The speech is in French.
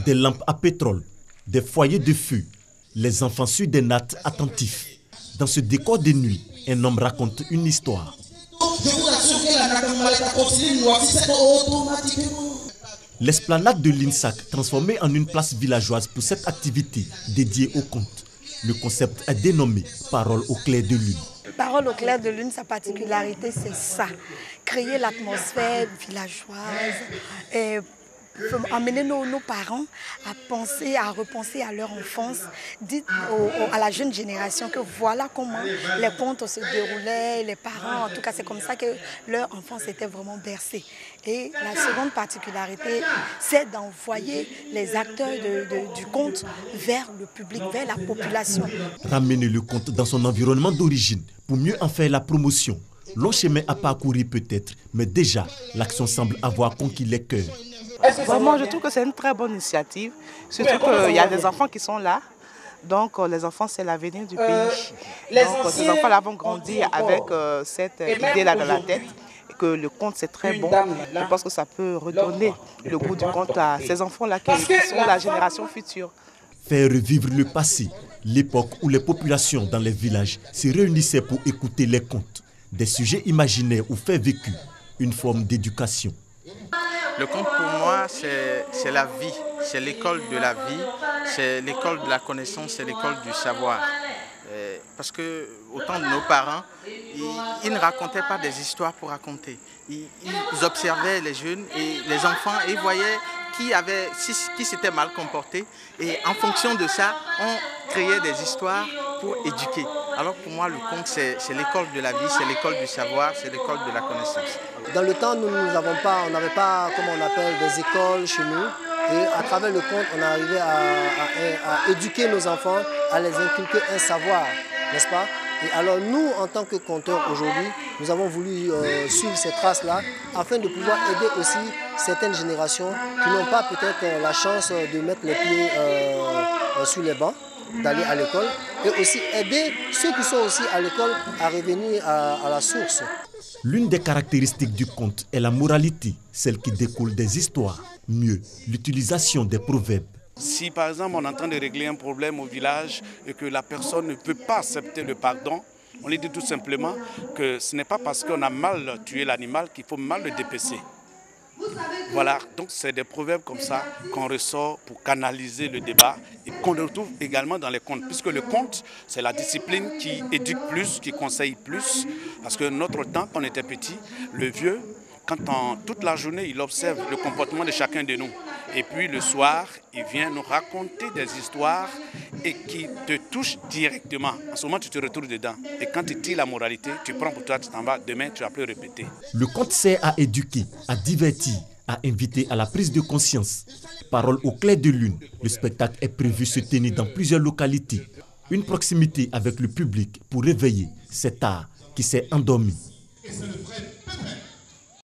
Des lampes à pétrole, des foyers de feu, les enfants suivent des nattes attentifs. Dans ce décor de nuit, un homme raconte une histoire. L'esplanade de l'INSAC transformée en une place villageoise pour cette activité dédiée au conte. Le concept est dénommé Parole au clair de lune. Parole au clair de lune, sa particularité, c'est ça. Créer l'atmosphère villageoise et emmener nos parents à penser, à repenser à leur enfance, dites à la jeune génération que voilà comment les contes se déroulaient, les parents, en tout cas c'est comme ça que leur enfance était vraiment bercée. Et la seconde particularité, c'est d'envoyer les acteurs du conte vers le public, vers la population. Ramener le conte dans son environnement d'origine pour mieux en faire la promotion. Long chemin à parcourir peut-être, mais déjà l'action semble avoir conquis les cœurs. Vraiment, je trouve que c'est une très bonne initiative, surtout qu'il y a des enfants qui sont là. Donc les enfants, c'est l'avenir du pays. Donc ces enfants-là vont grandir avec cette idée-là dans la tête. Et que le conte, c'est très bon. Je pense que ça peut redonner le goût du conte à ces enfants-là qui sont la génération future. Faire revivre le passé, l'époque où les populations dans les villages se réunissaient pour écouter les contes. Des sujets imaginaires ou faits vécus, une forme d'éducation. Le conte pour moi, c'est la vie, c'est l'école de la vie, c'est l'école de la connaissance, c'est l'école du savoir. Parce que au temps de nos parents, ils ne racontaient pas des histoires pour raconter. Ils observaient les jeunes et les enfants et ils voyaient qui s'était mal comporté. Et en fonction de ça, on créait des histoires pour éduquer. Alors pour moi, le conte, c'est l'école de la vie, c'est l'école du savoir, c'est l'école de la connaissance. Dans le temps, nous n'avait pas, comme on appelle, des écoles chez nous. Et à travers le conte, on est arrivé à éduquer nos enfants, à les inculquer un savoir, n'est-ce pas? Et alors nous, en tant que conteurs aujourd'hui, nous avons voulu suivre ces traces-là afin de pouvoir aider aussi certaines générations qui n'ont pas peut-être la chance de mettre les pieds sur les bancs, d'aller à l'école, et aussi aider ceux qui sont aussi à l'école à revenir à la source. L'une des caractéristiques du conte est la moralité, celle qui découle des histoires. Mieux, l'utilisation des proverbes. Si par exemple on est en train de régler un problème au village et que la personne ne peut pas accepter le pardon, on lui dit tout simplement que ce n'est pas parce qu'on a mal tué l'animal qu'il faut mal le dépecer. Voilà, donc c'est des proverbes comme ça qu'on ressort pour canaliser le débat et qu'on retrouve également dans les contes. Puisque le conte, c'est la discipline qui éduque plus, qui conseille plus. Parce que notre temps, quand on était petit, le vieux, toute la journée, il observe le comportement de chacun de nous. Et puis le soir, il vient nous raconter des histoires et qui te touchent directement. En ce moment, tu te retrouves dedans. Et quand tu tires la moralité, tu prends pour toi, tu t'en vas. Demain, tu vas plus répéter. Le conte sert à éduquer, à divertir, à inviter à la prise de conscience. Parole au clair de lune, le spectacle est prévu se tenir dans plusieurs localités. Une proximité avec le public pour réveiller cet art qui s'est endormi.